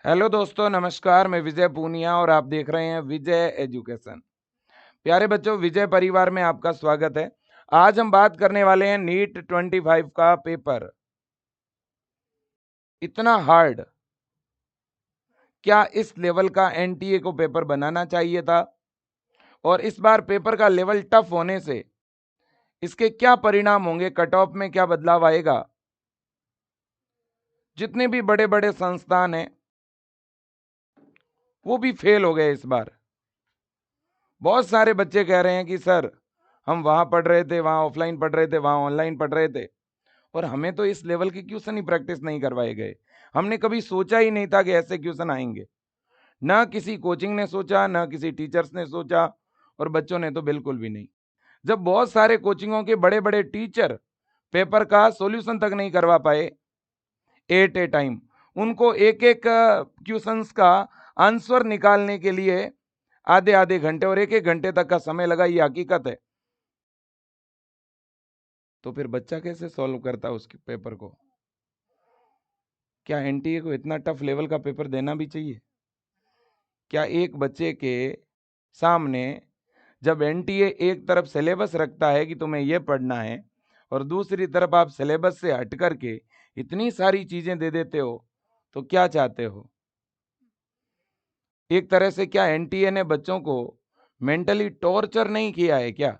Hello दोस्तों, नमस्कार। मैं विजय पूनिया और आप देख रहे हैं विजय एजुकेशन। प्यारे बच्चों, विजय परिवार में आपका स्वागत है। आज हम बात करने वाले हैं नीट 25 का पेपर। इतना हार्ड, क्या इस लेवल का एनटीए को पेपर बनाना चाहिए था? और इस बार पेपर का लेवल टफ होने से इसके क्या परिणाम होंगे, कट ऑफ में क्या बदलाव आएगा? जितने भी बड़े बड़े संस्थान हैं वो भी फेल हो गए इस बार। बहुत सारे बच्चे कह रहे हैं कि सर, हम वहां पढ़ रहे थे, वहां ऑफलाइन पढ़ रहे थे, वहां ऑनलाइन पढ़ रहे थे, और हमें तो इस लेवल के क्वेश्चन ही प्रैक्टिस नहीं करवाए गए। हमने कभी सोचा ही नहीं था कि ऐसे क्वेश्चन आएंगे। ना किसी कोचिंग ने सोचा, ना किसी टीचर्स ने सोचा, और बच्चों ने तो बिल्कुल भी नहीं। जब बहुत सारे कोचिंगों के बड़े बड़े टीचर पेपर का सॉल्यूशन तक नहीं करवा पाए एट ए टाइम, उनको एक एक क्वेश्चंस का आंसर निकालने के लिए आधे आधे घंटे और एक एक घंटे तक का समय लगा, ये हकीकत है। तो फिर बच्चा कैसे सॉल्व करता उस पेपर को? क्या एनटीए को इतना टफ लेवल का पेपर देना भी चाहिए? क्या एक बच्चे के सामने जब एनटीए एक तरफ सिलेबस रखता है कि तुम्हें यह पढ़ना है, और दूसरी तरफ आप सिलेबस से हट करके इतनी सारी चीजें दे देते हो, तो क्या चाहते हो? एक तरह से क्या एनटीए ने बच्चों को मेंटली टॉर्चर नहीं किया है क्या?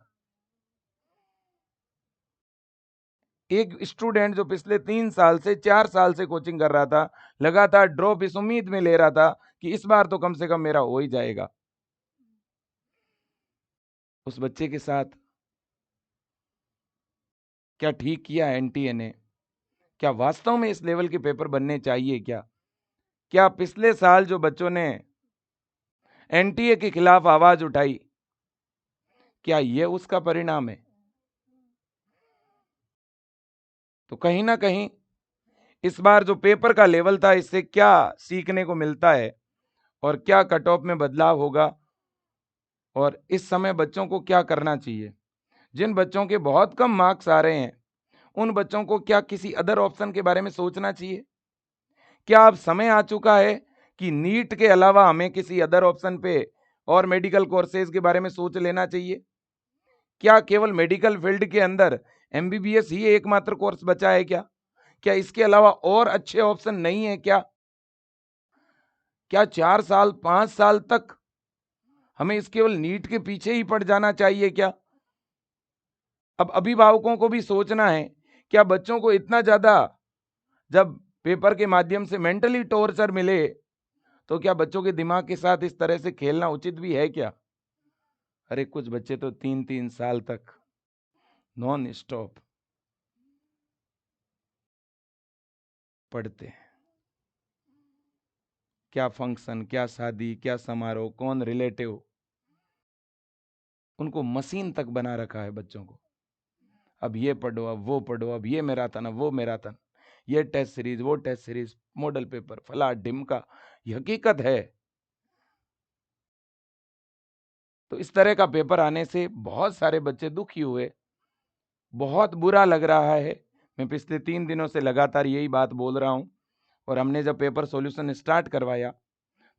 एक स्टूडेंट जो पिछले 3 साल से 4 साल से कोचिंग कर रहा था, लगातार ड्रॉप इस उम्मीद में ले रहा था कि इस बार तो कम से कम मेरा हो ही जाएगा, उस बच्चे के साथ क्या ठीक किया एनटीए ने? क्या वास्तव में इस लेवल के पेपर बनने चाहिए क्या? क्या पिछले साल जो बच्चों ने एनटीए के खिलाफ आवाज उठाई, क्या यह उसका परिणाम है? तो कहीं ना कहीं इस बार जो पेपर का लेवल था, इससे क्या सीखने को मिलता है और क्या कट ऑफ में बदलाव होगा, और इस समय बच्चों को क्या करना चाहिए? जिन बच्चों के बहुत कम मार्क्स आ रहे हैं, उन बच्चों को क्या किसी अदर ऑप्शन के बारे में सोचना चाहिए? क्या अब समय आ चुका है कि नीट के अलावा हमें किसी अदर ऑप्शन पे और मेडिकल कोर्सेज के बारे में सोच लेना चाहिए? क्या केवल मेडिकल फील्ड के अंदर एमबीबीएस ही एकमात्र कोर्स बचा है क्या? क्या इसके अलावा और अच्छे ऑप्शन नहीं है क्या? क्या 4 साल 5 साल तक हमें इस केवल नीट के पीछे ही पड़ जाना चाहिए क्या? अब अभिभावकों को भी सोचना है, क्या बच्चों को इतना ज्यादा जब पेपर के माध्यम से मेंटली टॉर्चर मिले, तो क्या बच्चों के दिमाग के साथ इस तरह से खेलना उचित भी है क्या? अरे कुछ बच्चे तो 3 3 साल तक नॉन स्टॉप पढ़ते हैं। क्या फंक्शन, क्या शादी, क्या समारोह, कौन रिलेटिव, उनको मशीन तक बना रखा है बच्चों को। अब ये पढ़ो, अब वो पढ़ो, अब ये मैराथन, अब वो मैराथन, ये टेस्ट सीरीज, वो टेस्ट सीरीज, मॉडल पेपर, फला ढिमका। ये हकीकत है। तो इस तरह का पेपर आने से बहुत सारे बच्चे दुखी हुए, बहुत बुरा लग रहा है। मैं पिछले 3 दिनों से लगातार यही बात बोल रहा हूं, और हमने जब पेपर सॉल्यूशन स्टार्ट करवाया,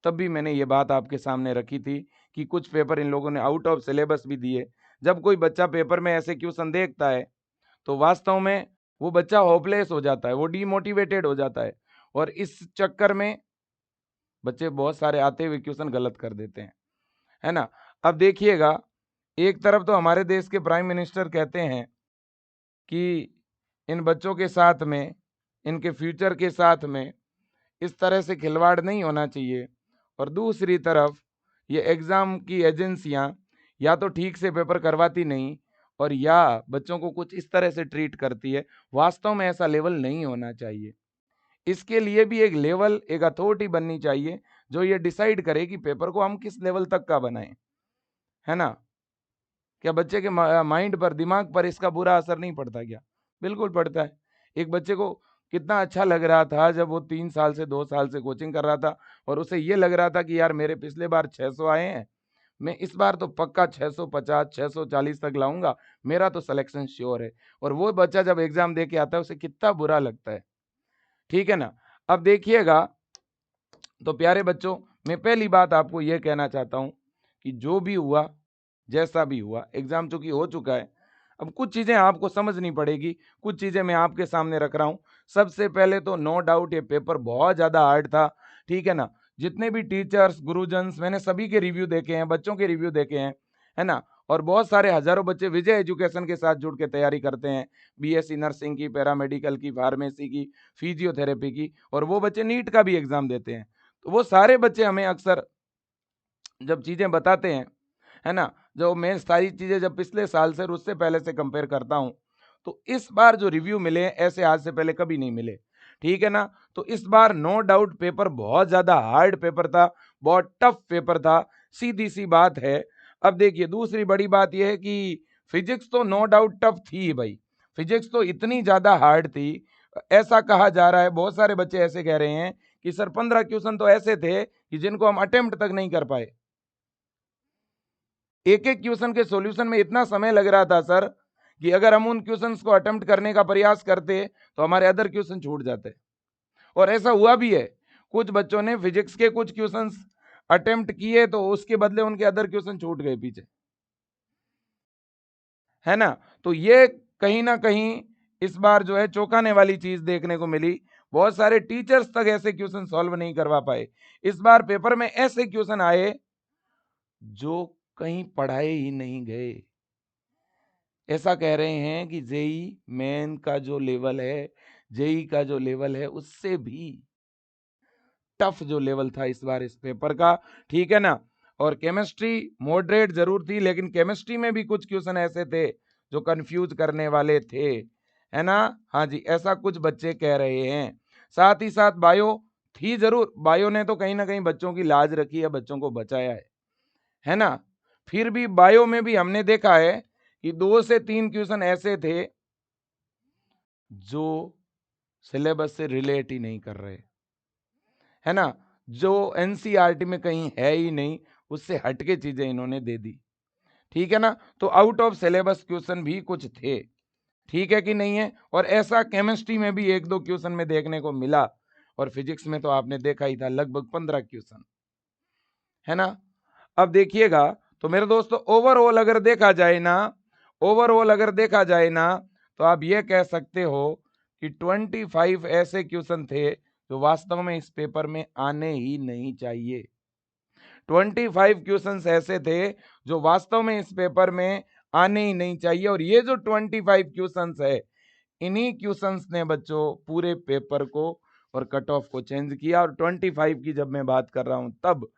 तब भी मैंने ये बात आपके सामने रखी थी कि कुछ पेपर इन लोगों ने आउट ऑफ सिलेबस भी दिए। जब कोई बच्चा पेपर में ऐसे क्वेश्चन देखता है, तो वास्तव में वो बच्चा होपलेस हो जाता है, वो डीमोटिवेटेड हो जाता है, और इस चक्कर में बच्चे बहुत सारे आते हुए क्वेश्चन गलत कर देते हैं, है ना? अब देखिएगा, एक तरफ तो हमारे देश के प्राइम मिनिस्टर कहते हैं कि इन बच्चों के साथ में, इनके फ्यूचर के साथ में इस तरह से खिलवाड़ नहीं होना चाहिए, और दूसरी तरफ ये एग्जाम की एजेंसियां या तो ठीक से पेपर करवाती नहीं, और या बच्चों को कुछ इस तरह से ट्रीट करती है। वास्तव में ऐसा लेवल नहीं होना चाहिए। इसके लिए भी एक लेवल, एक अथॉरिटी बननी चाहिए जो ये डिसाइड करे कि पेपर को हम किस लेवल तक का बनाएं, है ना? क्या बच्चे के माइंड पर, दिमाग पर इसका बुरा असर नहीं पड़ता क्या? बिल्कुल पड़ता है। एक बच्चे को कितना अच्छा लग रहा था जब वो 3 साल से 2 साल से कोचिंग कर रहा था, और उसे ये लग रहा था कि यार मेरे पिछले बार 600 आए हैं, मैं इस बार तो पक्का 650 640 तक लाऊंगा, मेरा तो सिलेक्शन श्योर है। और वो बच्चा जब एग्जाम दे के आता है, उसे कितना बुरा लगता है। ठीक है ना? अब देखिएगा, तो प्यारे बच्चों, मैं पहली बात आपको यह कहना चाहता हूं कि जो भी हुआ, जैसा भी हुआ, एग्जाम चूंकि हो चुका है, अब कुछ चीजें आपको समझनी पड़ेगी, कुछ चीजें मैं आपके सामने रख रहा हूं। सबसे पहले तो नो डाउट ये पेपर बहुत ज्यादा हार्ड था, ठीक है ना। जितने भी टीचर्स, गुरुजन्स, मैंने सभी के रिव्यू देखे हैं, बच्चों के रिव्यू देखे हैं, है ना। और बहुत सारे हजारों बच्चे विजय एजुकेशन के साथ जुड़ के तैयारी करते हैं, बीएससी नर्सिंग की, पैरामेडिकल की, फार्मेसी की, फिजियोथेरेपी की, और वो बच्चे नीट का भी एग्जाम देते हैं। तो वो सारे बच्चे हमें अक्सर जब चीजें बताते हैं, है ना, जो मैं सारी चीजें जब पिछले साल से और उससे पहले से कंपेयर करता हूं, तो इस बार जो रिव्यू मिले हैं, ऐसे आज से पहले कभी नहीं मिले, ठीक है ना। तो इस बार नो डाउट पेपर बहुत ज्यादा हार्ड पेपर था, बहुत टफ पेपर था, सीधी सी बात है। अब देखिए, दूसरी बड़ी बात यह है कि फिजिक्स तो नो डाउट टफ थी ही भाई, फिजिक्स तो इतनी ज्यादा हार्ड थी। ऐसा कहा जा रहा है, बहुत सारे बच्चे ऐसे कह रहे हैं कि सर 15 क्वेश्चन तो ऐसे थे कि जिनको हम अटेम्प्ट तक नहीं कर पाए। एक एक क्वेश्चन के सॉल्यूशन में इतना समय लग रहा था सर, कि अगर हम उन क्वेश्चंस को अटेम्प्ट करने का प्रयास करते तो हमारे अदर क्वेश्चन छूट जाते। और ऐसा हुआ भी है, कुछ बच्चों ने फिजिक्स के कुछ क्वेश्चंस अटेम्प्ट किए तो उसके बदले उनके अदर क्वेश्चन छूट गए पीछे, है ना। तो ये कहीं ना कहीं इस बार जो है चौंकाने वाली चीज देखने को मिली। बहुत सारे टीचर्स तक ऐसे क्वेश्चन सॉल्व नहीं करवा पाए। इस बार पेपर में ऐसे क्वेश्चन आए जो कहीं पढ़ाए ही नहीं गए। ऐसा कह रहे हैं कि जेई मेन का जो लेवल है, जेई का जो लेवल है, उससे भी टफ जो लेवल था इस बार इस पेपर का, ठीक है ना। और केमिस्ट्री मॉडरेट जरूर थी, लेकिन केमिस्ट्री में भी कुछ क्वेश्चन ऐसे थे जो कंफ्यूज करने वाले थे, है ना। हाँ जी, ऐसा कुछ बच्चे कह रहे हैं। साथ ही साथ बायो थी जरूर, बायो ने तो कहीं ना कहीं बच्चों की लाज रखी है, बच्चों को बचाया है ना। फिर भी बायो में भी हमने देखा है कि 2 से 3 क्वेश्चन ऐसे थे जो सिलेबस से रिलेट ही नहीं कर रहे, है ना, जो एनसीईआरटी में कहीं है ही नहीं, उससे हटके चीजें इन्होंने दे दी, ठीक है ना। तो आउट ऑफ सिलेबस क्वेश्चन भी कुछ थे, ठीक है कि नहीं है। और ऐसा केमिस्ट्री में भी 1-2 क्वेश्चन में देखने को मिला, और फिजिक्स में तो आपने देखा ही था, लगभग 15 क्वेश्चन, है ना। अब देखिएगा, तो मेरे दोस्तों ओवरऑल अगर देखा जाए ना, ओवरऑल अगर देखा जाए ना, तो आप ये कह सकते हो कि 25 ऐसे क्वेश्चन थे जो वास्तव में इस पेपर में आने ही नहीं चाहिए। 25 क्वेश्चंस ऐसे थे जो वास्तव में इस पेपर में आने ही नहीं चाहिए। और ये जो 25 क्वेश्चंस है, इन्हीं क्वेश्चंस ने बच्चों पूरे पेपर को और कट ऑफ को चेंज किया। और 25 की जब मैं बात कर रहा हूं, तब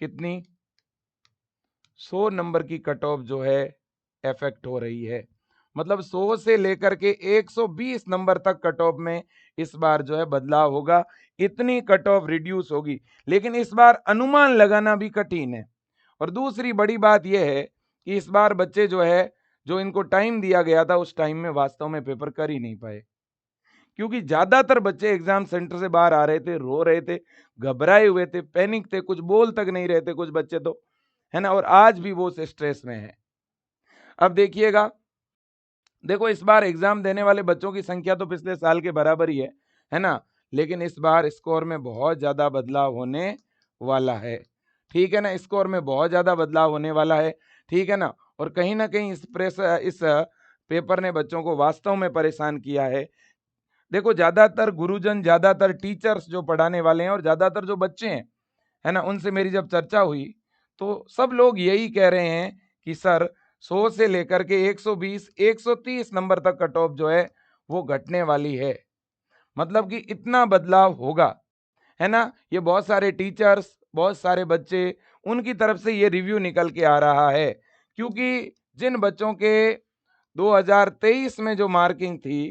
कितनी 100 नंबर की कट ऑफ जो है इफेक्ट हो रही है। मतलब 100 से लेकर के 120 नंबर तक कट ऑफ में इस बार जो है बदलाव होगा, इतनी कट ऑफ रिड्यूस होगी। लेकिन इस बार अनुमान लगाना भी कठिन है। और दूसरी बड़ी बात यह है कि इस बार बच्चे जो है, जो इनको टाइम दिया गया था, उस टाइम में वास्तव में पेपर कर ही नहीं पाए, क्योंकि ज्यादातर बच्चे एग्जाम सेंटर से बाहर आ रहे थे, रो रहे थे, घबराए हुए थे, पैनिक थे, कुछ बोल तक नहीं रहे थे कुछ बच्चे तो, है ना। और आज भी वो स्ट्रेस में है। अब देखिएगा, देखो इस बार एग्जाम देने वाले बच्चों की संख्या तो पिछले साल के बराबर ही है ना। लेकिन इस बार स्कोर में बहुत ज्यादा बदलाव होने वाला है, ठीक है ना। स्कोर में बहुत ज्यादा बदलाव होने वाला है, ठीक है ना। और कहीं ना कहीं इस पेपर ने बच्चों को वास्तव में परेशान किया है। देखो, ज्यादातर गुरुजन, ज्यादातर टीचर्स जो पढ़ाने वाले हैं, और ज्यादातर जो बच्चे हैं, है ना, उनसे मेरी जब चर्चा हुई तो सब लोग यही कह रहे हैं कि सर 100 से लेकर के 120 130 नंबर तक कट ऑफ जो है वो घटने वाली है। मतलब कि इतना बदलाव होगा, है ना। ये बहुत सारे टीचर्स, बहुत सारे बच्चे, उनकी तरफ से ये रिव्यू निकल के आ रहा है। क्योंकि जिन बच्चों के 2023 में जो मार्किंग थी,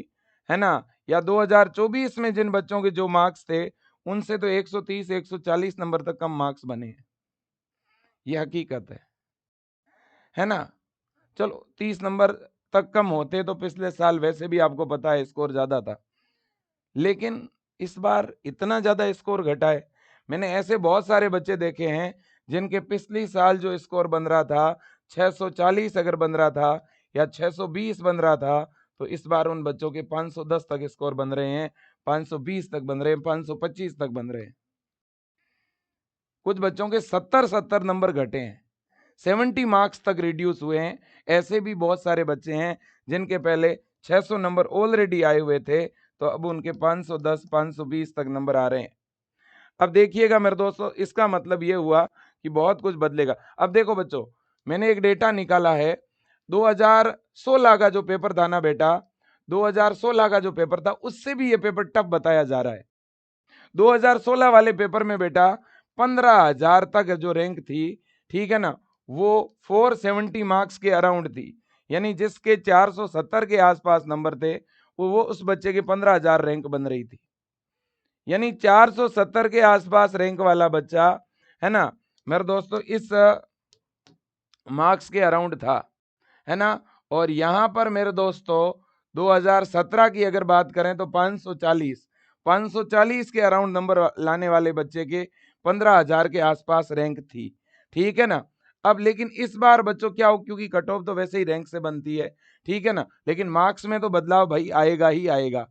है ना, या 2024 में जिन बच्चों के जो मार्क्स थे, उनसे तो 130 140 नंबर तक कम मार्क्स बने हैं। ये हकीकत है ना। चलो 30 नंबर तक कम होते तो पिछले साल वैसे भी आपको पता है स्कोर ज्यादा था, लेकिन इस बार इतना ज्यादा स्कोर घटा है। मैंने ऐसे बहुत सारे बच्चे देखे हैं जिनके पिछली साल जो स्कोर बन रहा था 640 अगर बन रहा था या 620 बन रहा था, तो इस बार उन बच्चों के 510 तक स्कोर बन रहे हैं, 520 तक बन रहे हैं, 525 तक बन रहे हैं। कुछ बच्चों के 70-70 नंबर घटे हैं, 70 मार्क्स तक रिड्यूस हुए हैं। ऐसे भी बहुत सारे बच्चे हैं जिनके पहले 600 नंबर ऑलरेडी आए हुए थे, तो अब उनके 510 520 तक नंबर आ रहे हैं। अब देखिएगा मेरे दोस्तों, इसका मतलब ये हुआ कि बहुत कुछ बदलेगा। अब देखो बच्चों, मैंने एक डेटा निकाला है, 2016 का जो पेपर था ना बेटा, 2016 का जो पेपर था उससे भी ये पेपर टफ बताया जा रहा है। 2016 वाले पेपर में बेटा 15,000 तक जो रैंक थी, ठीक है ना, वो 470 मार्क्स के अराउंड थी। यानी जिसके 470 के आसपास नंबर थे, वो उस बच्चे के 15,000 रैंक बन रही थी। यानी 470 के आसपास रैंक वाला बच्चा, है ना मेरे दोस्तों, इस मार्क्स के अराउंड था, है ना। और यहां पर मेरे दोस्तों 2017 की अगर बात करें तो 540 के अराउंड नंबर लाने वाले बच्चे के 15,000 के आसपास रैंक थी, ठीक है ना। अब लेकिन इस बार बच्चों क्या हो, क्योंकि कट ऑफ तो वैसे ही रैंक से बनती है, ठीक है ना, लेकिन मार्क्स में तो बदलाव भाई आएगा ही आएगा,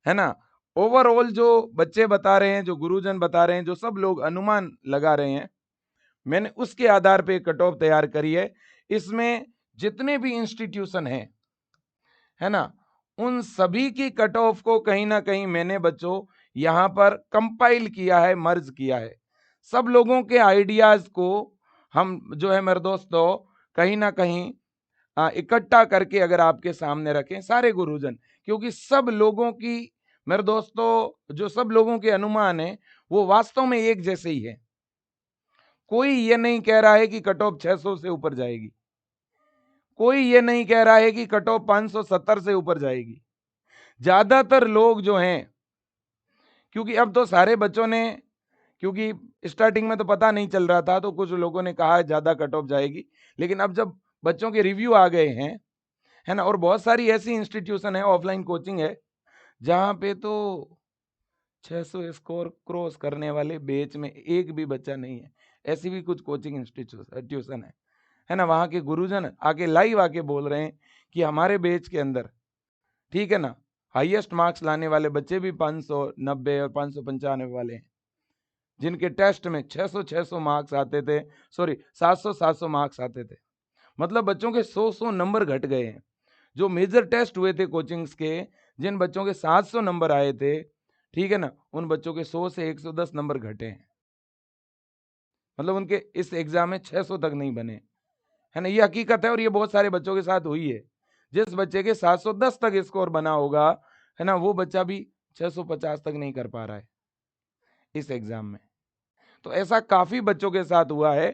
है ना। ओवरऑल जो बच्चे बता रहे हैं, जो गुरुजन बता रहे हैं, जो सब लोग अनुमान लगा रहे हैं, मैंने उसके आधार पे कट ऑफ तैयार करी है। इसमें जितने भी इंस्टीट्यूशन हैं, है ना, उन सभी की कट ऑफ को कहीं ना कहीं मैंने बच्चों यहां पर कंपाइल किया है, मर्ज किया है। सब लोगों के आइडियाज को हम जो है मेरे दोस्तों कहीं ना कहीं इकट्ठा करके अगर आपके सामने रखें सारे गुरुजन, क्योंकि सब लोगों की मेरे दोस्तों जो सब लोगों के अनुमान है वो वास्तव में एक जैसे ही है। कोई ये नहीं कह रहा है कि कट ऑफ 600 से ऊपर जाएगी, कोई ये नहीं कह रहा है कि कट ऑफ 570 से ऊपर जाएगी। ज्यादातर लोग जो हैं, क्योंकि अब तो सारे बच्चों ने, क्योंकि स्टार्टिंग में तो पता नहीं चल रहा था, तो कुछ लोगों ने कहा ज्यादा कट ऑफ जाएगी, लेकिन अब जब बच्चों के रिव्यू आ गए हैं, है ना, और बहुत सारी ऐसी इंस्टीट्यूशन है, ऑफलाइन कोचिंग है, जहां पे तो 600 स्कोर क्रॉस करने वाले बैच में एक भी बच्चा नहीं है। ऐसी भी कुछ कोचिंग इंस्टीट्यूशन है ना, वहां के गुरुजन आके लाइव आके बोल रहे हैं कि हमारे बैच के अंदर, ठीक है ना, हाईएस्ट मार्क्स लाने वाले बच्चे भी 590 और 595 वाले हैं, जिनके टेस्ट में 600 मार्क्स आते थे, सॉरी 700 मार्क्स आते थे। मतलब बच्चों के 100 नंबर घट गए हैं। जो मेजर टेस्ट हुए थे कोचिंग्स के, जिन बच्चों के 700 नंबर आए थे, ठीक है ना, उन बच्चों के 100 से 110 नंबर घटे हैं। मतलब उनके इस एग्जाम में 600 तक नहीं बने, है ना। ये हकीकत है और ये बहुत सारे बच्चों के साथ हुई है। जिस बच्चे के 710 तक स्कोर बना होगा, है ना, वो बच्चा भी 650 तक नहीं कर पा रहा है इस एग्जाम में। तो ऐसा काफी बच्चों के साथ हुआ है।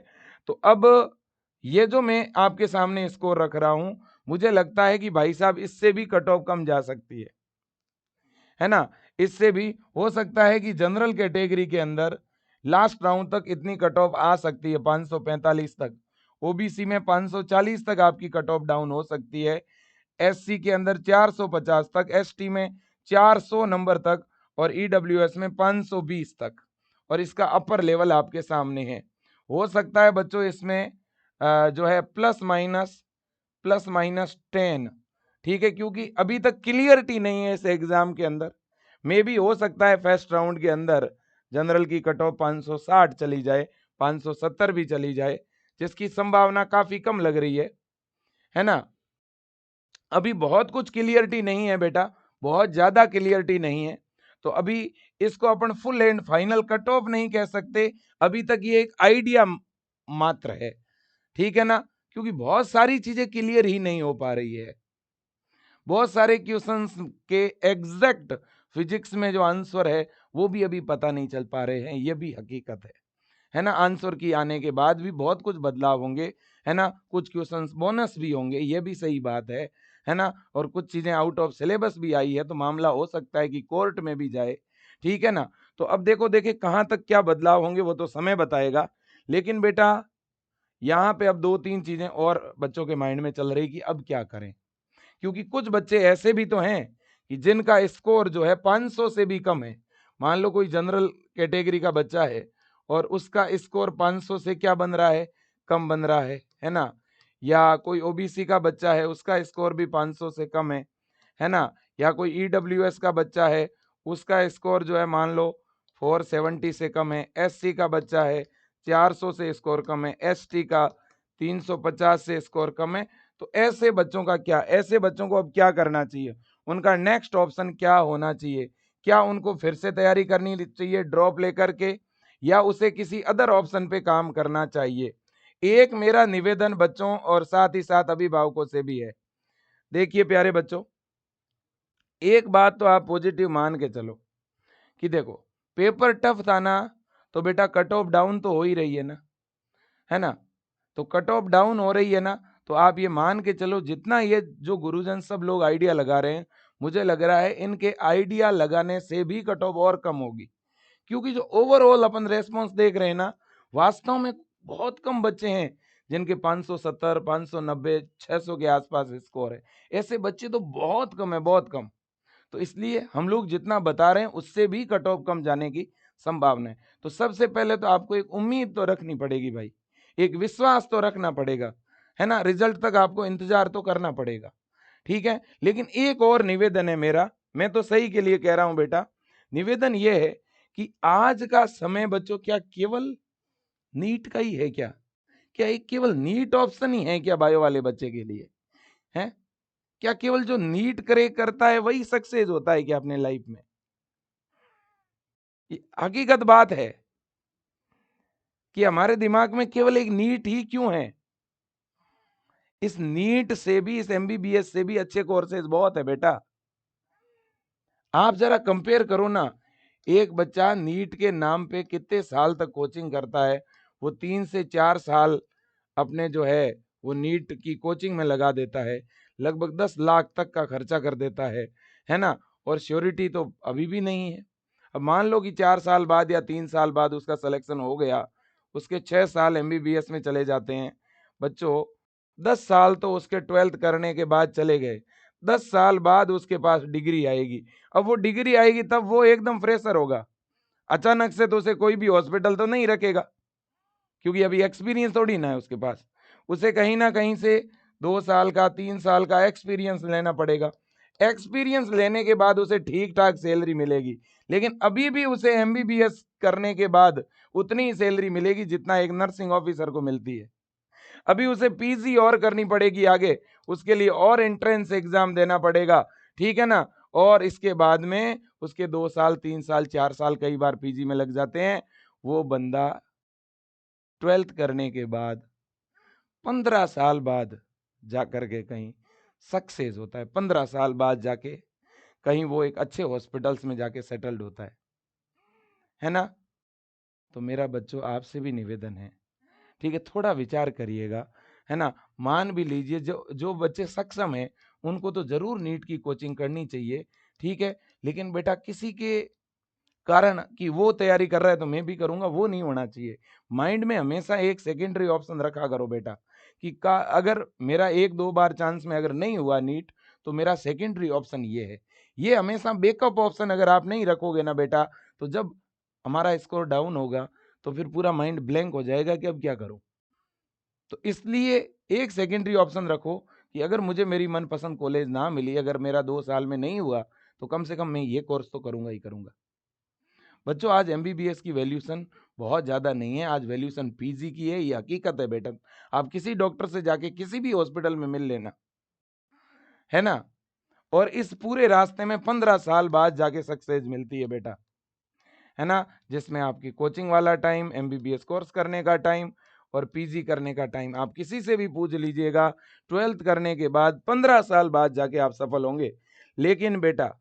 तो अब ये जो मैं आपके सामने स्कोर रख रहा हूं, मुझे लगता है कि भाई साहब इससे भी कट ऑफ कम जा सकती है ना। इससे भी हो सकता है कि जनरल कैटेगरी के अंदर लास्ट राउंड तक इतनी कट ऑफ आ सकती है, 545 तक। ओबीसी में 540 तक आपकी कट ऑफ डाउन हो सकती है। एससी के अंदर 450 तक, एसटी में 400 नंबर तक, और ईडब्ल्यूएस में 520 तक। और इसका अपर लेवल आपके सामने है। हो सकता है बच्चों इसमें जो है प्लस माइनस 10, ठीक है, क्योंकि अभी तक क्लियरिटी नहीं है इस एग्जाम के अंदर। मे भी हो सकता है फर्स्ट राउंड के अंदर जनरल की कट ऑफ 560 चली जाए, 570 भी चली जाए, जिसकी संभावना काफी कम लग रही है ना। अभी बहुत कुछ क्लियरिटी नहीं है बेटा, बहुत ज्यादा क्लियरिटी नहीं है। तो अभी इसको अपन full and final cut off नहीं कह सकते, अभी तक ये एक आइडिया मात्र है, ठीक है ना, क्योंकि बहुत सारी चीजें क्लियर ही नहीं हो पा रही है। बहुत सारे क्वेश्चंस के एग्जैक्ट फिजिक्स में जो आंसर है वो भी अभी पता नहीं चल पा रहे हैं, ये भी हकीकत है ना। आंसर की आने के बाद भी बहुत कुछ बदलाव होंगे, है ना, कुछ क्वेश्चंस बोनस भी होंगे, ये भी सही बात है ना। और कुछ चीजें आउट ऑफ सिलेबस भी आई है, तो मामला हो सकता है कि कोर्ट में भी जाए, ठीक है ना। तो अब देखिए कहाँ तक क्या बदलाव होंगे वो तो समय बताएगा। लेकिन बेटा यहाँ पे अब 2-3 चीजें और बच्चों के माइंड में चल रही कि अब क्या करें, क्योंकि कुछ बच्चे ऐसे भी तो हैं कि जिनका स्कोर जो है 500 से भी कम है। मान लो कोई जनरल कैटेगरी का बच्चा है और उसका स्कोर 500 से क्या बन रहा है, कम बन रहा है ना। या कोई ओबीसी का बच्चा है, उसका स्कोर भी 500 से कम है ना। या कोई ईडब्ल्यूएस का बच्चा है, उसका स्कोर जो है मान लो 470 से कम है। एससी का बच्चा है 400 से स्कोर कम है, एसटी का 350 से स्कोर कम है। तो ऐसे बच्चों का क्या, ऐसे बच्चों को अब क्या करना चाहिए, उनका नेक्स्ट ऑप्शन क्या होना चाहिए? क्या उनको फिर से तैयारी करनी चाहिए ड्रॉप लेकर के, या उसे किसी अदर ऑप्शन पे काम करना चाहिए? एक मेरा निवेदन बच्चों और साथ ही साथ अभिभावकों से भी है। देखिए प्यारे बच्चों, एक बात तो आप पॉजिटिव मान के चलो कि देखो, पेपर टफ था ना, तो बेटा कट ऑफ डाउन तो हो ही रही है ना? तो कट ऑफ डाउन हो रही है ना, तो आप ये मान के चलो जितना ये जो गुरुजन सब लोग आइडिया लगा रहे हैं, मुझे लग रहा है इनके आइडिया लगाने से भी कट ऑफ और कम होगी। क्योंकि जो ओवरऑल अपन रेस्पॉन्स देख रहे हैं ना, वास्तव में बहुत कम बच्चे हैं जिनके 570, 590, 600 के आसपास स्कोर है। ऐसे बच्चे तो बहुत कम है, बहुत कम। तो इसलिए हम लोग जितना बता रहे हैं उससे भी कट ऑफ कम जाने की संभावना है। तो सबसे पहले तो आपको एक उम्मीद तो रखनी पड़ेगी भाई, एक विश्वास तो रखना पड़ेगा, है ना? रिजल्ट तक आपको इंतजार तो करना पड़ेगा, ठीक है? लेकिन एक और निवेदन है मेरा, मैं तो सही के लिए कह रहा हूं बेटा, निवेदन यह है कि आज का समय बच्चों क्या केवल नीट का ही है क्या? क्या एक केवल नीट ऑप्शन ही है क्या बायो वाले बच्चे के लिए? है क्या केवल जो नीट क्रैक करता है वही सक्सेस होता है क्या अपने लाइफ में? ये हकीकत बात है कि हमारे दिमाग में केवल एक नीट ही क्यों है? इस नीट से भी, इस एमबीबीएस से भी अच्छे कोर्सेज बहुत है बेटा। आप जरा कंपेयर करो ना, एक बच्चा नीट के नाम पे कितने साल तक कोचिंग करता है, वो 3 से 4 साल अपने जो है वो नीट की कोचिंग में लगा देता है, लगभग 10 लाख तक का खर्चा कर देता है ना? और श्योरिटी तो अभी भी नहीं है। अब मान लो कि 4 साल बाद या 3 साल बाद उसका सिलेक्शन हो गया, उसके 6 साल एमबीबीएस में चले जाते हैं बच्चों। 10 साल तो उसके 12th करने के बाद चले गए, 10 साल बाद उसके पास डिग्री आएगी। अब वो डिग्री आएगी तब वो एकदम फ्रेशर होगा, अचानक से तो उसे कोई भी हॉस्पिटल तो नहीं रखेगा, क्योंकि अभी एक्सपीरियंस थोड़ी ना है उसके पास। उसे कहीं ना कहीं से 2 साल का, 3 साल का एक्सपीरियंस लेना पड़ेगा। एक्सपीरियंस लेने के बाद उसे ठीक ठाक सैलरी मिलेगी, लेकिन अभी भी उसे एमबीबीएस करने के बाद उतनी ही सैलरी मिलेगी जितना एक नर्सिंग ऑफिसर को मिलती है। अभी उसे पीजी और करनी पड़ेगी आगे, उसके लिए और एंट्रेंस एग्जाम देना पड़ेगा, ठीक है ना? और इसके बाद में उसके 2 साल, 3 साल, 4 साल कई बार पीजी में लग जाते हैं। वो बंदा 12th करने के बाद 15 साल बाद जाकर के कहीं सक्सेस होता है, 15 साल बाद जाके कहीं वो एक अच्छे हॉस्पिटल्स में जाके सेटल्ड होता है ना? तो मेरा बच्चों आपसे भी निवेदन है, ठीक है, थोड़ा विचार करिएगा, है ना? मान भी लीजिए जो जो बच्चे सक्षम हैं उनको तो जरूर नीट की कोचिंग करनी चाहिए, ठीक है, लेकिन बेटा किसी के कारण कि वो तैयारी कर रहा है तो मैं भी करूंगा, वो नहीं होना चाहिए। माइंड में हमेशा एक सेकेंडरी ऑप्शन रखा करो बेटा, कि का अगर मेरा 1-2 बार चांस में अगर नहीं हुआ नीट, तो मेरा सेकेंडरी ऑप्शन ये है। ये हमेशा बैकअप ऑप्शन अगर आप नहीं रखोगे ना बेटा, तो जब हमारा स्कोर डाउन होगा तो फिर पूरा माइंड ब्लैंक हो जाएगा कि अब क्या करूं। तो इसलिए एक सेकेंडरी ऑप्शन रखो कि अगर मुझे मेरी मनपसंद कॉलेज ना मिली, अगर मेरा 2 साल में नहीं हुआ, तो कम से कम मैं ये कोर्स तो करूंगा ही करूंगा। बच्चों आज एमबीबीएस की वैल्यूशन बहुत ज़्यादा नहीं है, आज वैल्यूशन पीजी की है, ये हकीकत है बेटा। आप किसी डॉक्टर से जाके किसी भी हॉस्पिटल में मिल लेना, है ना? और इस पूरे रास्ते में 15 साल बाद जाके सक्सेस मिलती है बेटा, है ना? जिसमें आपकी कोचिंग वाला टाइम, एमबीबीएस कोर्स करने का टाइम और पीजी करने का टाइम, आप किसी से भी पूछ लीजिएगा, 12th करने के बाद 15 साल बाद जाके आप सफल होंगे। लेकिन बेटा,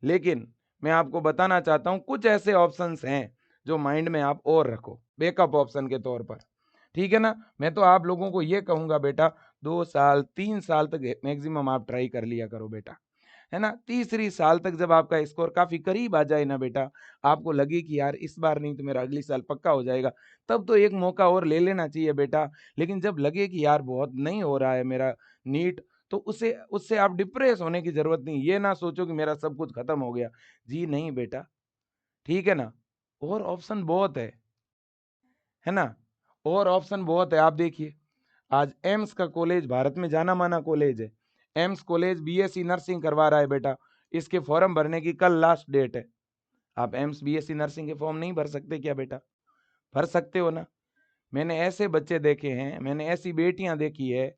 लेकिन मैं आपको बताना चाहता हूं कुछ ऐसे ऑप्शंस हैं जो माइंड में आप और रखो बैकअप ऑप्शन के तौर पर, ठीक है ना? मैं तो आप लोगों को ये कहूंगा बेटा, 2 साल 3 साल तक मैक्सिमम आप ट्राई कर लिया करो बेटा, है ना? तीसरी साल तक जब आपका स्कोर काफी करीब आ जाए ना बेटा, आपको लगे कि यार इस बार नहीं तो मेरा अगली साल पक्का हो जाएगा, तब तो एक मौका और ले लेना चाहिए बेटा। लेकिन जब लगे कि यार बहुत नहीं हो रहा है मेरा नीट, तो उसे उससे आप डिप्रेस होने की जरूरत नहीं, ये ना सोचो कि मेरा सब कुछ खत्म हो गया। जी नहीं बेटा, ठीक है ना? और ऑप्शन बहुत है ना? और ऑप्शन बहुत है। आप देखिए, आज एम्स का कॉलेज भारत में जाना माना कॉलेज है, एम्स कॉलेज बीएससी नर्सिंग करवा रहा है बेटा। इसके फॉर्म भरने की कल लास्ट डेट है। आप एम्स बीएससी नर्सिंग के फॉर्म नहीं भर सकते क्या बेटा? भर सकते हो ना। मैंने ऐसे बच्चे देखे हैं, मैंने ऐसी बेटियां देखी है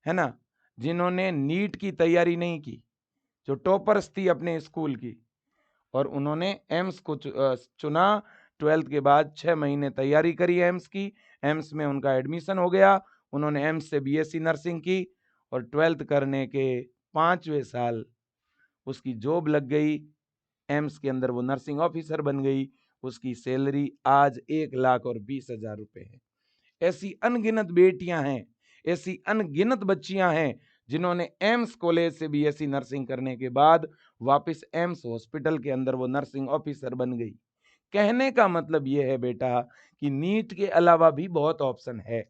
ना, जिन्होंने नीट की तैयारी नहीं की, जो टॉपर्स थी अपने स्कूल की, और उन्होंने एम्स को चुना। 12th के बाद 6 महीने तैयारी करी एम्स की, एम्स में उनका एडमिशन हो गया, उन्होंने एम्स से बीएससी नर्सिंग की, और 12th करने के 5वें साल उसकी जॉब लग गई, एम्स के अंदर वो नर्सिंग ऑफिसर बन गई। उसकी सैलरी आज 1,20,000 रुपए है। ऐसी अनगिनत बेटियां हैं, ऐसी अनगिनत बच्चियां हैं जिन्होंने एम्स कॉलेज से बीएससी नर्सिंग करने के बाद वापस एम्स हॉस्पिटल के अंदर वो नर्सिंग ऑफिसर बन गई। कहने का मतलब ये है बेटा कि नीट के अलावा भी बहुत ऑप्शन है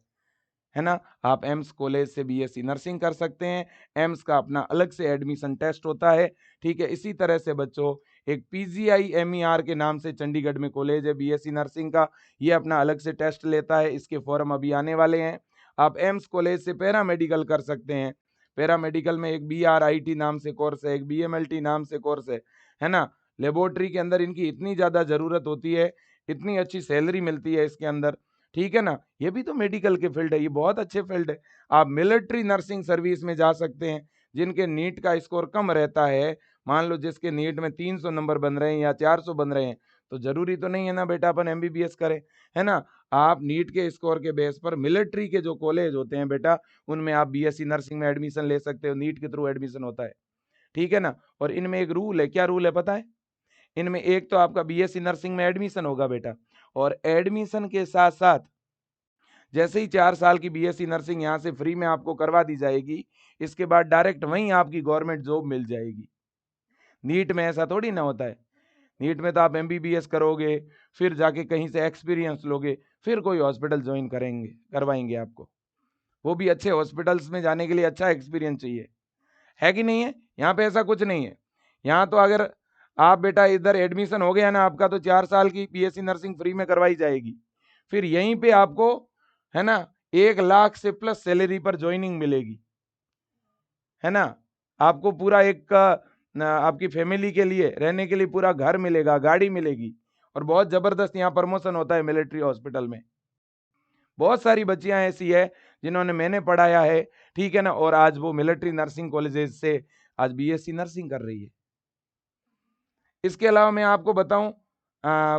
ना। आप एम्स कॉलेज से बीएससी नर्सिंग कर सकते हैं, एम्स का अपना अलग से एडमिशन टेस्ट होता है, ठीक है। इसी तरह से बच्चों, एक PGI-MER के नाम से चंडीगढ़ में कॉलेज है बीएससी नर्सिंग का, ये अपना अलग से टेस्ट लेता है, इसके फॉर्म अभी आने वाले हैं। आप एम्स कॉलेज से पैरामेडिकल कर सकते हैं, पैरामेडिकल में एक BRIT नाम से कोर्स है, एक BMLT नाम से कोर्स है ना। लेबोरेटरी के अंदर इनकी इतनी ज़्यादा ज़रूरत होती है, इतनी अच्छी सैलरी मिलती है इसके अंदर, ठीक है ना। ये भी तो मेडिकल के फील्ड है, ये बहुत अच्छे फील्ड है। आप मिलिट्री नर्सिंग सर्विस में जा सकते हैं, जिनके नीट का स्कोर कम रहता है, मान लो जिसके नीट में 300 नंबर बन रहे हैं या 400 बन रहे हैं, तो जरूरी तो नहीं है ना बेटा अपन MBBS करें, है ना। आप नीट के स्कोर के बेस पर मिलिट्री के जो कॉलेज होते हैं बेटा, उनमें आप BSc नर्सिंग में एडमिशन ले सकते हो, नीट के थ्रू एडमिशन होता है, ठीक है ना। और इनमें एक रूल है, क्या रूल है पता है? इनमें एक तो आपका BSc नर्सिंग में एडमिशन होगा बेटा, और एडमिशन के साथ साथ जैसे ही 4 साल की बीएससी नर्सिंग यहाँ से फ्री में आपको करवा दी जाएगी, इसके बाद डायरेक्ट वहीं आपकी गवर्नमेंट जॉब मिल जाएगी। नीट में ऐसा थोड़ी ना होता है। नीट में तो आप MBBS करोगे, फिर जाके कहीं से एक्सपीरियंस लोगे, फिर कोई हॉस्पिटल ज्वाइन करवाएंगे आपको। वो भी अच्छे हॉस्पिटल्स में जाने के लिए अच्छा एक्सपीरियंस चाहिए, है कि नहीं है? यहाँ पे ऐसा कुछ नहीं है। यहाँ तो अगर आप बेटा इधर एडमिशन हो गया ना आपका, तो 4 साल की BSc नर्सिंग फ्री में करवाई जाएगी, फिर यहीं पे आपको, है ना, 1 लाख से प्लस सैलरी पर ज्वाइनिंग मिलेगी, है ना। आपको पूरा एक आपकी फैमिली के लिए रहने के लिए पूरा घर मिलेगा, गाड़ी मिलेगी, और बहुत जबरदस्त यहाँ प्रमोशन होता है मिलिट्री हॉस्पिटल में। बहुत सारी बच्चियां ऐसी है जिन्होंने मैंने पढ़ाया है, ठीक है ना, और आज वो मिलिट्री नर्सिंग कॉलेजेस से आज BSc नर्सिंग कर रही है। इसके अलावा मैं आपको बताऊं,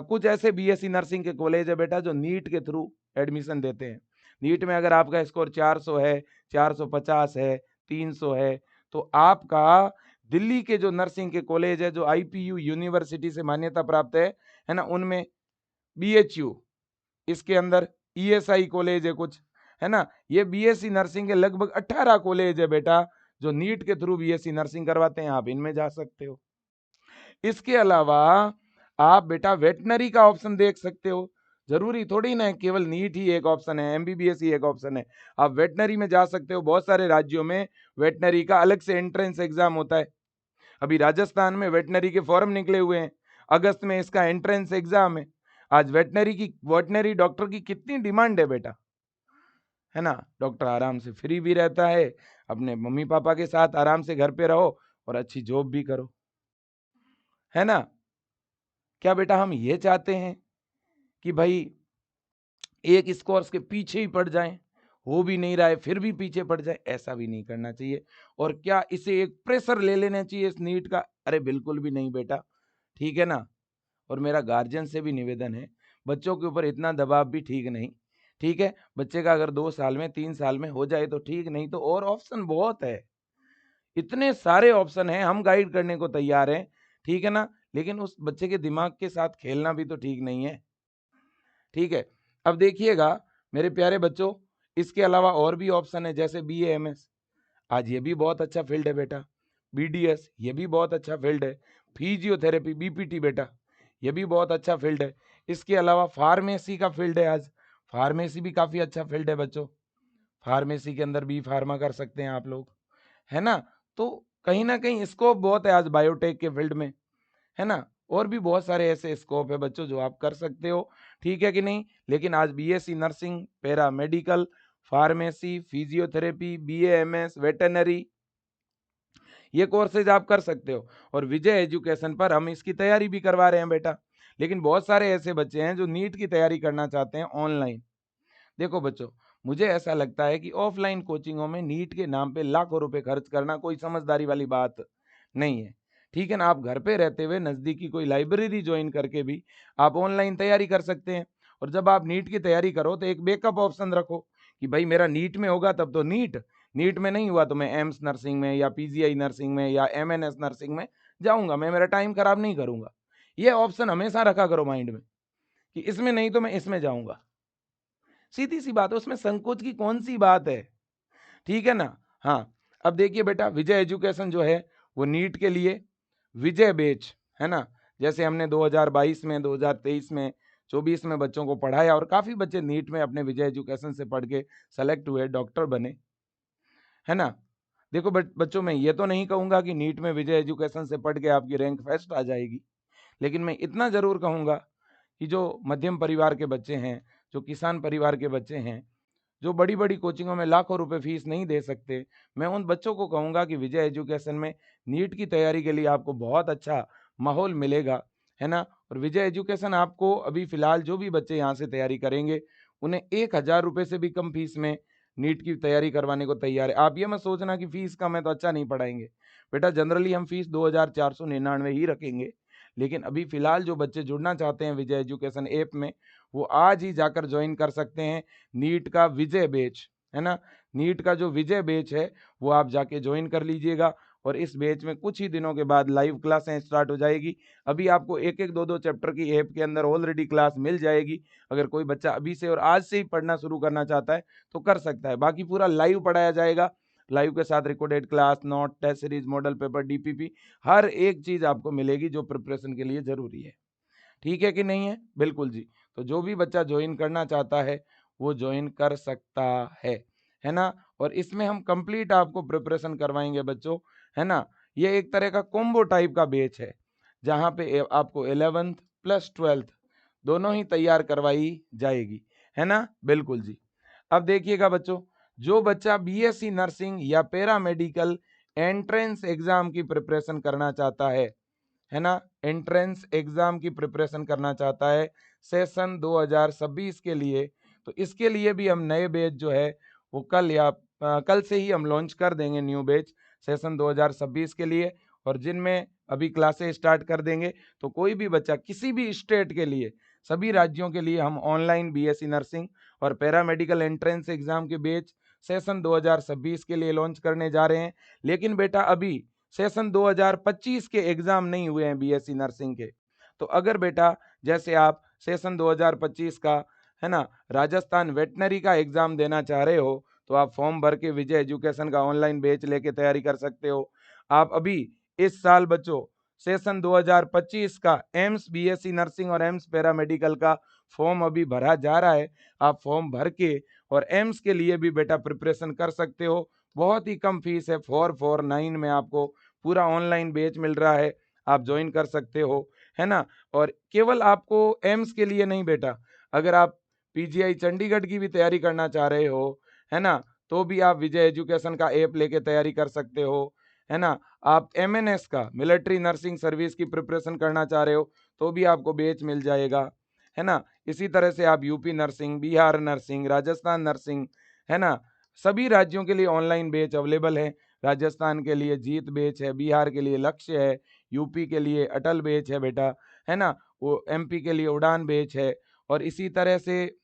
कुछ ऐसे BSc नर्सिंग के कॉलेज है बेटा जो नीट के थ्रू एडमिशन देते हैं। नीट में अगर आपका स्कोर 400 है, 450 है, 300 है, तो आपका दिल्ली के जो नर्सिंग के कॉलेज है, जो IPU यूनिवर्सिटी से मान्यता प्राप्त है ना, उनमें BHU, इसके अंदर ESI कॉलेज है कुछ, है ना। ये BSc नर्सिंग के लगभग 18 कॉलेज है बेटा जो नीट के थ्रू BSc नर्सिंग करवाते हैं, आप इनमें जा सकते हो। इसके अलावा आप बेटा वेटनरी का ऑप्शन देख सकते हो। जरूरी थोड़ी ना केवल नीट ही एक ऑप्शन है, MBBS ही एक ऑप्शन है। आप वेटनरी में जा सकते हो। बहुत सारे राज्यों में वेटनरी का अलग से एंट्रेंस एग्जाम होता है। अभी राजस्थान में वेटनरी के फॉर्म निकले हुए हैं, अगस्त में इसका एंट्रेंस एग्जाम है। आज वेटनरी डॉक्टर की कितनी डिमांड है बेटा, है ना। डॉक्टर आराम से फ्री भी रहता है, अपने मम्मी पापा के साथ आराम से घर पे रहो और अच्छी जॉब भी करो, है ना। क्या बेटा हम ये चाहते हैं कि भाई एक इस कोर्स के पीछे ही पड़ जाएं, हो भी नहीं रहा है फिर भी पीछे पड़ जाए? ऐसा भी नहीं करना चाहिए। और क्या इसे एक प्रेशर ले लेना चाहिए इस नीट का? अरे बिल्कुल भी नहीं बेटा, ठीक है ना। और मेरा गार्जियन से भी निवेदन है, बच्चों के ऊपर इतना दबाव भी ठीक नहीं, ठीक है। बच्चे का अगर 2 साल में 3 साल में हो जाए तो ठीक, नहीं तो और ऑप्शन बहुत है, इतने सारे ऑप्शन हैं, हम गाइड करने को तैयार हैं, ठीक है ना। लेकिन उस बच्चे के दिमाग के साथ खेलना भी तो ठीक नहीं है, ठीक है। अब देखिएगा मेरे प्यारे बच्चों, इसके अलावा और भी ऑप्शन है, जैसे BAMS, आज ये भी बहुत अच्छा फील्ड है बेटा। BDS, ये भी बहुत अच्छा फील्ड है। फिजियोथेरेपी, BPT बेटा, ये भी बहुत अच्छा फील्ड है। इसके अलावा फार्मेसी का फील्ड है आज, फार्मेसी भी काफ़ी अच्छा फील्ड है बच्चों। फार्मेसी के अंदर B फार्मा कर सकते हैं आप लोग, है ना। तो कहीं ना कहीं स्कोप बहुत है आज बायोटेक के फील्ड में, है ना। और भी बहुत सारे ऐसे स्कोप है बच्चों जो आप कर सकते हो, ठीक है कि नहीं। लेकिन आज BSc nursing, para medical, pharmacy, physiotherapy, BAMS, veterinary, ये कोर्सेज आप कर सकते हो। और विजय एजुकेशन पर हम इसकी तैयारी भी करवा रहे हैं बेटा। लेकिन बहुत सारे ऐसे बच्चे हैं जो नीट की तैयारी करना चाहते हैं ऑनलाइन। देखो बच्चों, मुझे ऐसा लगता है कि ऑफलाइन कोचिंगों में नीट के नाम पे लाखों रुपए खर्च करना कोई समझदारी वाली बात नहीं है। ठीक है ना? आप घर पे रहते हुए नज़दीकी कोई लाइब्रेरी जॉइन करके भी आप ऑनलाइन तैयारी कर सकते हैं। और जब आप नीट की तैयारी करो तो एक बैकअप ऑप्शन रखो कि भाई मेरा नीट में होगा तब तो नीट, नीट में नहीं हुआ तो मैं एम्स नर्सिंग में या पीजीआई नर्सिंग में या एमएनएस नर्सिंग में जाऊँगा, मैं मेरा टाइम खराब नहीं करूँगा। ये ऑप्शन हमेशा रखा करो माइंड में कि इसमें नहीं तो मैं इसमें जाऊँगा। सीधी-सी बात है, उसमें संकोच की कौन-सी बात है? ठीक है ना? हाँ, अब देखिए बेटा, विजय एजुकेशन जो है वो नीट के लिए विजय बैच, है ना? जैसे हमने 2022 में, 2023 में, 24 में बच्चों को पढ़ाया और काफ़ी बच्चे नीट में अपने विजय एजुकेशन से पढ़ के सेलेक्ट हुए, डॉक्टर बने, है ना? देखो बच्चों, मैं ये तो नहीं कहूँगा कि नीट में विजय एजुकेशन से पढ़ के आपकी रैंक फर्स्ट आ जाएगी। लेकिन मैं इतना ज़रूर कहूँगा कि जो मध्यम परिवार के बच्चे हैं, जो किसान परिवार के बच्चे हैं, जो बड़ी-बड़ी कोचिंगों में लाखों रुपए फीस नहीं दे सकते, मैं उन बच्चों को कहूँगा कि विजय एजुकेशन में नीट की तैयारी के लिए आपको बहुत अच्छा माहौल मिलेगा, है ना? और विजय एजुकेशन आपको अभी फ़िलहाल जो भी बच्चे यहाँ से तैयारी करेंगे, उन्हें 1000 रुपए से भी कम फीस में नीट की तैयारी करवाने को तैयार है। आप ये मत सोचना कि फीस कम है तो अच्छा नहीं पढ़ाएँगे। बेटा, जनरली हम फीस 2499 ही रखेंगे, लेकिन अभी फ़िलहाल जो बच्चे जुड़ना चाहते हैं विजय एजुकेशन ऐप में, वो आज ही जाकर जॉइन कर सकते हैं नीट का विजय बैच, है ना? नीट का जो विजय बैच है, वो आप जाके जॉइन कर लीजिएगा और इस बैच में कुछ ही दिनों के बाद लाइव क्लासें स्टार्ट हो जाएगी। अभी आपको 1-1, 2-2 चैप्टर की ऐप के अंदर ऑलरेडी क्लास मिल जाएगी। अगर कोई बच्चा अभी से और आज से ही पढ़ना शुरू करना चाहता है, तो कर सकता है। बाकी पूरा लाइव पढ़ाया जाएगा। लाइव के साथ recorded class, note, test series, model paper, DPP, हर एक चीज़ आपको मिलेगी जो प्रिपरेशन के लिए ज़रूरी है। ठीक है कि नहीं है? बिल्कुल जी। तो जो भी बच्चा जॉइन करना चाहता है, वो जॉइन कर सकता है ना? और इसमें हम कंप्लीट आपको प्रिपरेशन करवाएँगे बच्चों, है ना? ये एक तरह का कॉम्बो टाइप का बैच है, जहाँ पे आपको 11th प्लस 12th दोनों ही तैयार करवाई जाएगी, है ना? बिल्कुल जी। अब देखिएगा बच्चों, जो बच्चा बीएससी नर्सिंग या पैरामेडिकल एंट्रेंस एग्ज़ाम की प्रिपरेशन करना चाहता है ना? एंट्रेंस एग्ज़ाम की प्रिपरेशन करना चाहता है सेशन 2026 के लिए, तो इसके लिए भी हम नए बैच जो है वो कल से ही हम लॉन्च कर देंगे न्यू बैच सेशन 2026 के लिए। और जिनमें अभी क्लासेस स्टार्ट कर देंगे, तो कोई भी बच्चा किसी भी स्टेट के लिए, सभी राज्यों के लिए हम ऑनलाइन बीएससी नर्सिंग और पैरामेडिकल एंट्रेंस एग्ज़ाम के बैच सेशन 2026 के लिए लॉन्च करने जा रहे हैं। लेकिन बेटा, अभी सेशन 2025 के एग्ज़ाम नहीं हुए हैं बीएससी नर्सिंग के। तो अगर बेटा, जैसे आप सेशन 2025 का, है ना, राजस्थान वेटनरी का एग्ज़ाम देना चाह रहे हो, तो आप फॉर्म भर के विजय एजुकेशन का ऑनलाइन बैच लेके तैयारी कर सकते हो। आप अभी इस साल बच्चों सेशन 2025 का एम्स बीएससी नर्सिंग और एम्स पैरामेडिकल का फॉर्म अभी भरा जा रहा है। आप फॉर्म भर के और एम्स के लिए भी बेटा प्रिपरेशन कर सकते हो। बहुत ही कम फीस है, 449 में आपको पूरा ऑनलाइन बैच मिल रहा है, आप ज्वाइन कर सकते हो, है ना? और केवल आपको एम्स के लिए नहीं बेटा, अगर आप पीजीआई चंडीगढ़ की भी तैयारी करना चाह रहे हो, है ना, तो भी आप विजय एजुकेशन का ऐप लेके तैयारी कर सकते हो, है ना? आप एमएनएस का मिलिट्री नर्सिंग सर्विस की प्रिपरेशन करना चाह रहे हो, तो भी आपको बैच मिल जाएगा, है ना? इसी तरह से आप UP nursing, Bihar nursing, Rajasthan nursing, है ना, सभी राज्यों के लिए ऑनलाइन बैच अवेलेबल है। राजस्थान के लिए जीत बैच है, बिहार के लिए लक्ष्य है, यूपी के लिए अटल बैच है बेटा, है ना? वो एमपी के लिए उड़ान बैच है। और इसी तरह से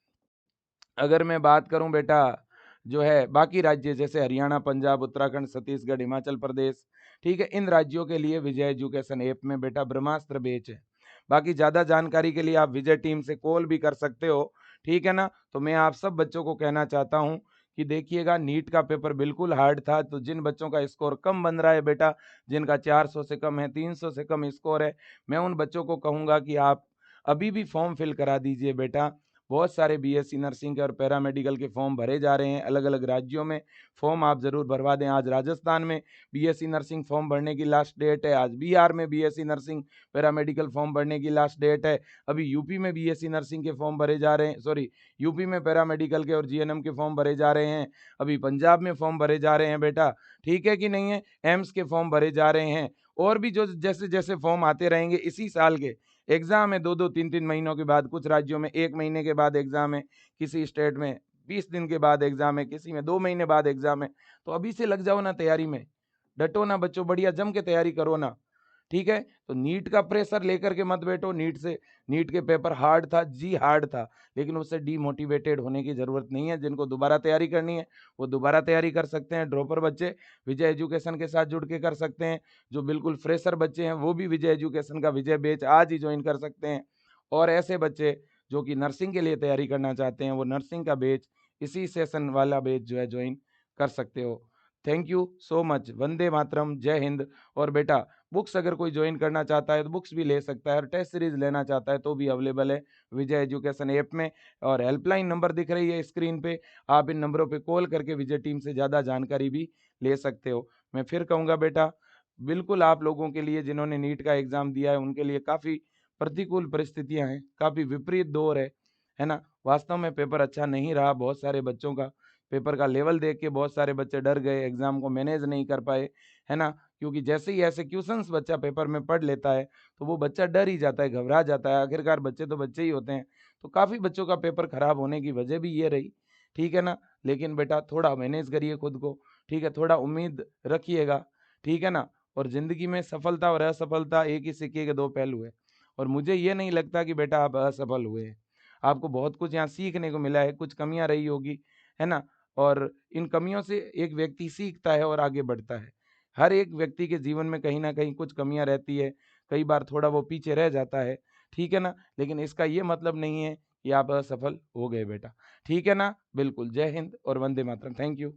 अगर मैं बात करूं बेटा, जो है बाकी राज्य जैसे हरियाणा, पंजाब, उत्तराखंड, छत्तीसगढ़, हिमाचल प्रदेश, ठीक है, इन राज्यों के लिए विजय एजुकेशन ऐप में बेटा ब्रह्मास्त्र बैच है। बाकी ज़्यादा जानकारी के लिए आप विजय टीम से कॉल भी कर सकते हो, ठीक है ना? तो मैं आप सब बच्चों को कहना चाहता हूँ कि देखिएगा, नीट का पेपर बिल्कुल हार्ड था, तो जिन बच्चों का स्कोर कम बन रहा है बेटा, जिनका 400 से कम है, 300 से कम स्कोर है, मैं उन बच्चों को कहूँगा कि आप अभी भी फॉर्म फिल करा दीजिए बेटा। बहुत सारे बीएससी नर्सिंग के और पैरामेडिकल के फॉर्म भरे जा रहे हैं अलग-अलग राज्यों में। फॉर्म आप ज़रूर भरवा दें। आज राजस्थान में बीएससी नर्सिंग फॉर्म भरने की लास्ट डेट है। आज बिहार में बीएससी नर्सिंग पैरामेडिकल फॉर्म भरने की लास्ट डेट है। अभी यूपी में बीएससी नर्सिंग के फॉर्म भरे जा रहे हैं, सॉरी, यूपी में पैरामेडिकल के और जीएनएम के फॉर्म भरे जा रहे हैं। अभी पंजाब में फॉर्म भरे जा रहे हैं बेटा, ठीक है कि नहीं है? एम्स के फॉर्म भरे जा रहे हैं और भी जो जैसे-जैसे फॉर्म आते रहेंगे इसी साल के, एग्ज़ाम है 2-2 3-3 महीनों के बाद, कुछ राज्यों में 1 महीने के बाद एग्ज़ाम है, किसी स्टेट में 20 दिन के बाद एग्ज़ाम है, किसी में 2 महीने बाद एग्ज़ाम है। तो अभी से लग जाओ ना तैयारी में, डटो ना बच्चों, बढ़िया जम के तैयारी करो ना, ठीक है? तो नीट का प्रेशर लेकर के मत बैठो, नीट के पेपर हार्ड था, जी हार्ड था, लेकिन उससे डीमोटिवेटेड होने की ज़रूरत नहीं है। जिनको दोबारा तैयारी करनी है, वो दोबारा तैयारी कर सकते हैं। ड्रॉपर बच्चे विजय एजुकेशन के साथ जुड़ के कर सकते हैं। जो बिल्कुल फ्रेशर बच्चे हैं, वो भी विजय एजुकेशन का विजय बैच आज ही जॉइन कर सकते हैं। और ऐसे बच्चे जो कि नर्सिंग के लिए तैयारी करना चाहते हैं, वो नर्सिंग का बैच, इसी सेशन वाला बैच जो है जॉइन कर सकते हो। Thank you so much. Vande Mataram, जय हिंद। और बेटा, बुक्स अगर कोई ज्वाइन करना चाहता है तो बुक्स भी ले सकता है, और टेस्ट सीरीज लेना चाहता है तो भी अवेलेबल है विजय एजुकेशन ऐप में। और हेल्पलाइन नंबर दिख रही है स्क्रीन पे, आप इन नंबरों पे कॉल करके विजय टीम से ज़्यादा जानकारी भी ले सकते हो। मैं फिर कहूँगा बेटा, बिल्कुल आप लोगों के लिए, जिन्होंने नीट का एग्ज़ाम दिया है, उनके लिए काफ़ी प्रतिकूल परिस्थितियाँ हैं, काफ़ी विपरीत दौर है ना? वास्तव में पेपर अच्छा नहीं रहा, बहुत सारे बच्चों का पेपर का लेवल देख के बहुत सारे बच्चे डर गए, एग्ज़ाम को मैनेज नहीं कर पाए, है ना? क्योंकि जैसे ही ऐसे क्वेश्चंस बच्चा पेपर में पढ़ लेता है, तो वो बच्चा डर ही जाता है, घबरा जाता है। आखिरकार बच्चे तो बच्चे ही होते हैं। तो काफ़ी बच्चों का पेपर खराब होने की वजह भी ये रही, ठीक है ना? लेकिन बेटा थोड़ा मैनेज करिए खुद को, ठीक है? थोड़ा उम्मीद रखिएगा, ठीक है ना? और ज़िंदगी में सफलता और असफलता एक ही सिक्के के 2 पहलू हैं, और मुझे ये नहीं लगता कि बेटा आप असफल हुए हैं। आपको बहुत कुछ यहाँ सीखने को मिला है, कुछ कमियाँ रही होगी, है ना? और इन कमियों से एक व्यक्ति सीखता है और आगे बढ़ता है। हर एक व्यक्ति के जीवन में कहीं न कहीं कुछ कमियाँ रहती है, कई बार थोड़ा वो पीछे रह जाता है, ठीक है ना? लेकिन इसका ये मतलब नहीं है कि आप असफल हो गए बेटा, ठीक है ना? बिल्कुल, जय हिंद और वंदे मातरम। Thank you.